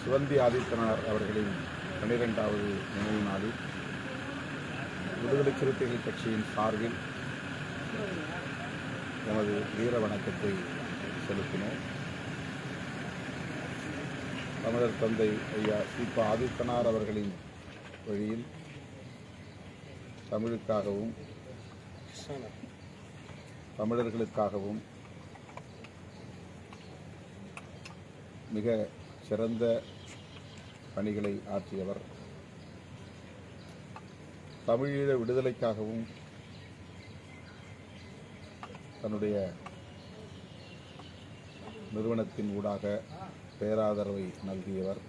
சிவந்தி ஆதித்தனார் அவர்களின் 12வது நினைவு நாளில் விடுதலை சிறுத்தைகள் கட்சியின் சார்பில் எமது வீர வணக்கத்தை செலுத்தினோம். தமிழர் தந்தை ஐயா சீபா ஆதித்தனார் அவர்களின் வழியில் தமிழுக்காகவும் தமிழர்களுக்காகவும் மிக சிறந்த பணிகளை ஆற்றியவர். தமிழீழ விடுதலைக்காகவும் தன்னுடைய நிறுவனத்தின் ஊடாக பேராதரவை நல்கியவர்.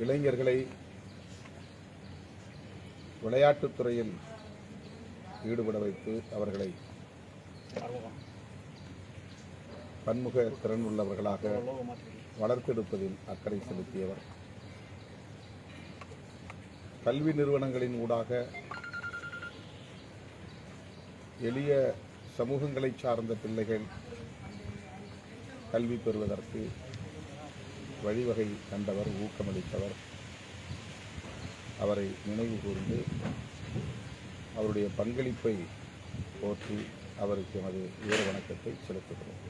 இளைஞர்களை விளையாட்டுத் துறையில் ஈடுபட வைத்து அவர்களை பன்முக திறன் உள்ளவர்களாக வளர்த்தெடுப்பதில் அக்கறை செலுத்தியவர். கல்வி நிறுவனங்களின் ஊடாக எளிய சமூகங்களை சார்ந்த பிள்ளைகள் கல்வி பெறுவதற்கு வழிவகை கண்டவர், ஊக்கமளித்தவர். அவரை நினைவு கூர்ந்து அவருடைய பங்களிப்பை போற்றி அவருக்கு எமது வீர வணக்கத்தை செலுத்துகிறோம்.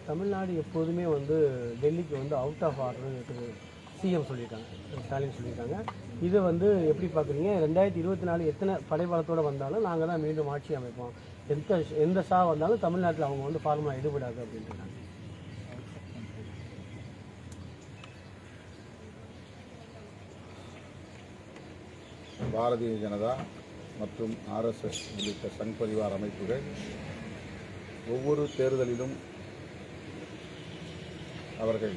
தமிழ்நாடு எப்போதுமே டெல்லிக்கு அவுட் ஆஃப் ஆர்டர் சிஎம் சொல்லியிருக்காங்க, ஸ்டாலின் சொல்லியிருக்காங்க. இதை எப்படி பார்க்குறீங்க? 2024 எத்தனை படைபலத்தோடு வந்தாலும் நாங்கள் தான் மீண்டும் ஆட்சி அமைப்போம், எந்த சா வந்தாலும் தமிழ்நாட்டில் அவங்க ஃபார்முலா ஈடுபடாது அப்படின்றாங்க. பாரதிய ஜனதா மற்றும் RSS உள்ளிட்ட சங் பரிவார் அமைப்புகள் ஒவ்வொரு தேர்தலிலும் அவர்கள்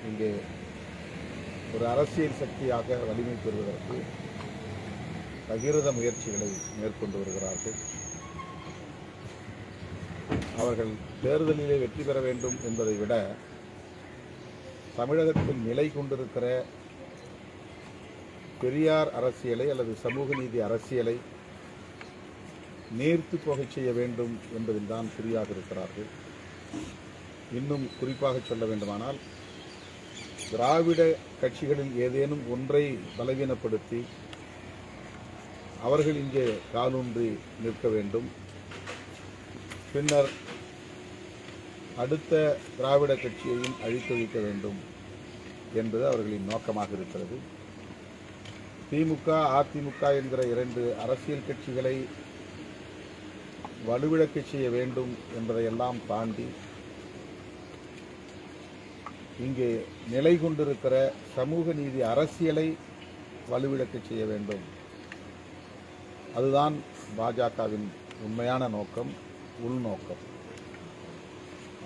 இங்கே ஒரு அரசியல் சக்தியாக வலிமை பெறுவதற்கு பகிரத முயற்சிகளை மேற்கொண்டு வருகிறார்கள். அவர்கள் தேர்தலிலே வெற்றி பெற வேண்டும் என்பதை விட தமிழகத்தில் நிலை கொண்டிருக்கிற பெரியார் அரசியலை அல்லது சமூக நீதி அரசியலை நீர்த்து போகச் செய்ய வேண்டும் என்பதில் தான் குறியாக இருக்கிறார்கள். இன்னும் குறிப்பாக சொல்ல வேண்டுமானால் திராவிட கட்சிகளில் ஏதேனும் ஒன்றை பலவீனப்படுத்தி அவர்கள் இங்கே காலூன்றி நிற்க வேண்டும், பின்னர் அடுத்த திராவிட கட்சியையும் அழித்தொழிக்க வேண்டும் என்பது அவர்களின் நோக்கமாக இருக்கிறது. திமுக, அதிமுக என்கிற 2 அரசியல் கட்சிகளை வலுவிழக்க செய்ய வேண்டும் என்பதையெல்லாம் தாண்டி இங்கே நிலை கொண்டிருக்கிற சமூக நீதி அரசியலை வலுவிழக்க செய்ய வேண்டும். அதுதான் பாஜகவின் உண்மையான நோக்கம், உள்நோக்கம்.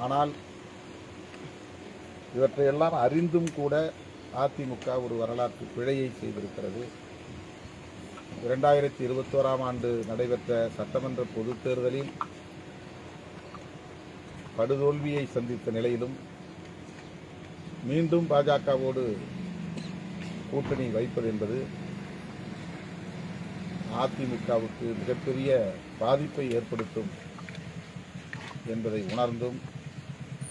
ஆனால் இவற்றையெல்லாம் அறிந்தும் கூட அதிமுக ஒரு வரலாற்று பிழையை செய்திருக்கிறது. 2021ஆம் ஆண்டு நடைபெற்ற சட்டமன்ற பொதுத் தேர்தலில் படுதோல்வியை சந்தித்த நிலையிலும் மீண்டும் பாஜகவோடு கூட்டணி வைப்பது என்பது அதிமுகவுக்கு மிகப்பெரிய பாதிப்பை ஏற்படுத்தும் என்பதை உணர்ந்தும்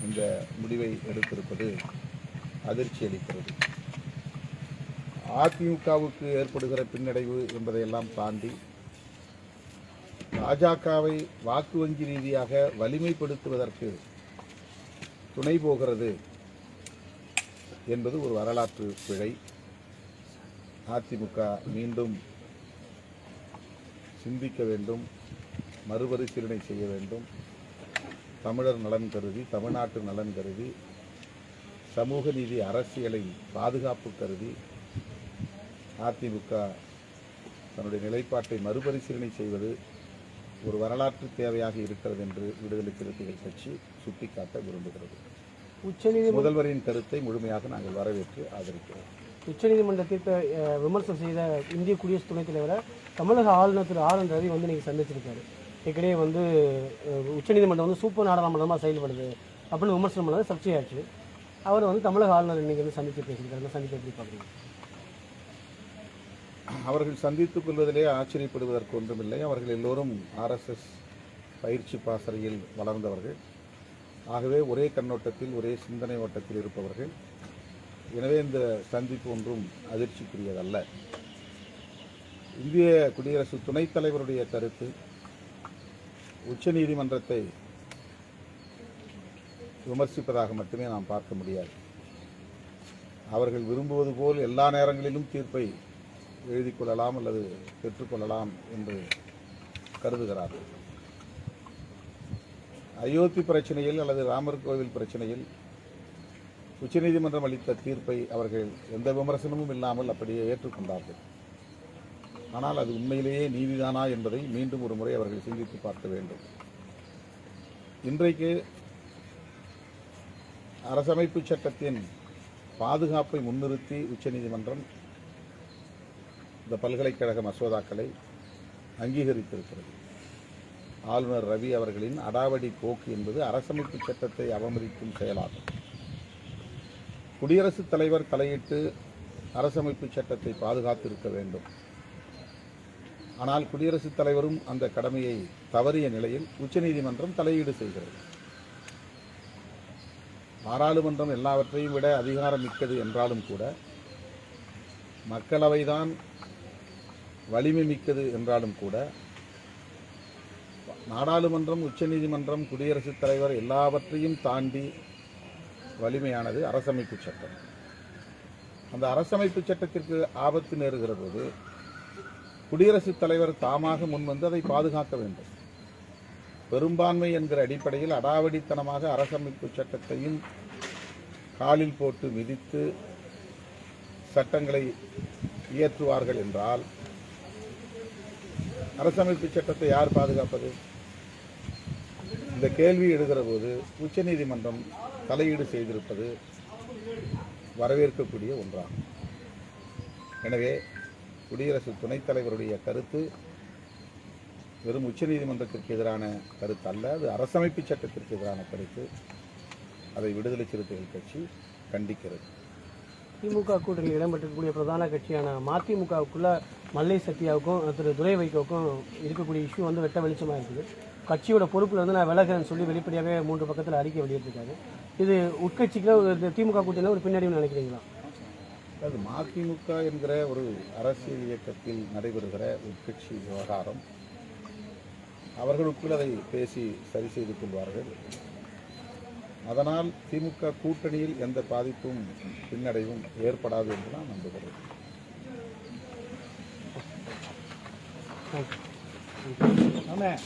இந்த முடிவை எடுத்திருப்பது அதிர்ச்சி அளிக்கிறது. அதிமுகவுக்கு ஏற்படுகிற பின்னடைவு என்பதையெல்லாம் தாண்டி பாஜகவை வாக்கு வங்கி ரீதியாக வலிமைப்படுத்துவதற்கு துணை போகிறது என்பது ஒரு வரலாற்று பிழை. அதிமுக மீண்டும் சிந்திக்க வேண்டும், மறுபரிசீலனை செய்ய வேண்டும். தமிழர் நலன் கருதி, தமிழ்நாட்டு நலன் கருதி, சமூக நீதி அரசியலை பாதுகாப்பு கருதி அதிமுக தன்னுடைய நிலைப்பாட்டை மறுபரிசீலனை செய்வது ஒரு வரலாற்று தேவையாக இருக்கிறது என்று விடுதலை சிறுத்தைகள் கட்சி சுட்டிக்காட்ட விரும்புகிறது. முதல்வரின் கருத்தை முழுமையாக நாங்கள் வரவேற்று ஆதரிக்கிறோம். உச்சநீதிமன்ற தீர்ப்பை விமர்சனம் செய்த இந்திய குடியரசு துணைத் தலைவரை தமிழக ஆளுநர் திரு ஆர் என் ரவி நீங்கள் சந்திச்சிருக்காரு. ஏற்கனவே உச்சநீதிமன்றம் சூப்பர் நாடாளுமன்றமாக செயல்படுது அப்படின்னு விமர்சனம் பண்ணது சர்ச்சையாச்சு. அவர் தமிழக ஆளுநர் இன்னைக்கு சந்தித்து பேசியிருக்காரு. சந்திப்பு எப்படி பார்க்குறீங்க? அவர்கள் சந்தித்துக் கொள்வதிலே ஆச்சரியப்படுவதற்கு ஒன்றுமில்லை. அவர்கள் எல்லோரும் ஆர்எஸ்எஸ் பயிற்சி பாசறையில் வளர்ந்தவர்கள். ஆகவே ஒரே கண்ணோட்டத்தில் ஒரே சிந்தனை ஓட்டத்தில் இருப்பவர்கள். எனவே இந்த சந்திப்பு ஒன்றும் அதிர்ச்சிக்குரியதல்ல. இந்திய குடியரசு துணைத் தலைவருடைய கருத்து உச்சநீதிமன்றத்தை விமர்சிப்பதாக மட்டுமே நாம் பார்க்க முடியாது. அவர்கள் விரும்புவது போல் எல்லா நேரங்களிலும் தீர்ப்பை எழுதிக் கொள்ளலாம் அல்லது பெற்றுக்கொள்ளலாம் என்று கருதுகிறார்கள். அயோத்தி பிரச்சனையில் அல்லது ராமர் கோவில் பிரச்சனையில் உச்சநீதிமன்றம் அளித்த தீர்ப்பை அவர்கள் எந்த விமர்சனமும் இல்லாமல் அப்படியே ஏற்றுக்கொண்டார்கள். ஆனால் அது உண்மையிலேயே நீதிதானா என்பதை மீண்டும் ஒரு முறை அவர்கள் சிந்தித்து பார்க்க வேண்டும். இன்றைக்கு அரசமைப்பு சட்டத்தின் பாதுகாப்பை முன்னிறுத்தி உச்சநீதிமன்றம் இந்த பல்கலைக்கழக மசோதாக்களை அங்கீகரித்திருக்கிறது. ஆளுநர் ரவி அவர்களின் அடாவடி போக்கு என்பது அரசமைப்பு சட்டத்தை அவமதிக்கும் செயலாகும். குடியரசுத் தலைவர் தலையிட்டு அரசமைப்பு சட்டத்தை பாதுகாத்திருக்க வேண்டும். ஆனால் குடியரசுத் தலைவரும் அந்த கடமையை தவறிய நிலையில் உச்சநீதிமன்றம் தலையீடு செய்கிறது. பாராளுமன்றம் எல்லாவற்றையும் விட அதிகாரம் மிக்கது என்றாலும் கூட, மக்களவைதான் வலிமை மிக்கது என்றாலும் கூட, நாடாளுமன்றம், உச்சநீதிமன்றம், குடியரசுத் தலைவர் எல்லாவற்றையும் தாண்டி வலிமையானது அரசமைப்பு சட்டம். அந்த அரசமைப்பு சட்டத்திற்கு ஆபத்து நேருகிற போது குடியரசுத் தலைவர் தாமாக முன்வந்து அதை பாதுகாக்க வேண்டும். பெரும்பான்மை என்கிற அடிப்படையில் அடாவடித்தனமாக அரசமைப்பு சட்டத்தையும் காலில் போட்டு மிதித்து சட்டங்களை இயற்றுவார்கள் என்றால் அரசமைப்பு சட்டத்தை யார் பாதுகாப்பது? இந்த கேள்வி எழுகிற போது உச்சநீதிமன்றம் தலையீடு செய்திருப்பது வரவேற்கக்கூடிய ஒன்றாகும். எனவே குடியரசு துணைத் தலைவருடைய கருத்து வெறும் உச்சநீதிமன்றத்திற்கு எதிரான கருத்து அல்ல, அது அரசமைப்பு சட்டத்திற்கு எதிரான கருத்து. அதை விடுதலை சிறுத்தைகள் கட்சி கண்டிக்கிறது. திமுக கூட்டணியில் இடம்பெற்றிருக்கக்கூடிய பிரதான கட்சியான மதிமுகவுக்குள்ள மல்லை சத்யாவுக்கும் திரு துரை வைகோவுக்கும் இருக்கக்கூடிய இஷ்யூ வந்து வெட்ட வெளிச்சமாக இருக்குது. கட்சியோட பொறுப்பில் இருந்து நான் விலகிறேன்னு சொல்லி வெளிப்படையாகவே 3 பக்கத்தில் அறிக்கை வெளியிட்டிருக்காரு. இது உட்கட்சிக்கு திமுக கூட்டணியில் ஒரு பின்னடைவு நினைக்கிறீங்களா? அது மதிமுக என்கிற ஒரு அரசியல் இயக்கத்தில் நடைபெறுகிற உட்கட்சி விவகாரம். அவர்களுக்குள் அதை பேசி சரி செய்து கொள்வார்கள். அதனால் திமுக கூட்டணியில் எந்த பாதிப்பும் பின்னடைவும் ஏற்படாது என்று நான் நம்புகிறேன். ஆமாம்.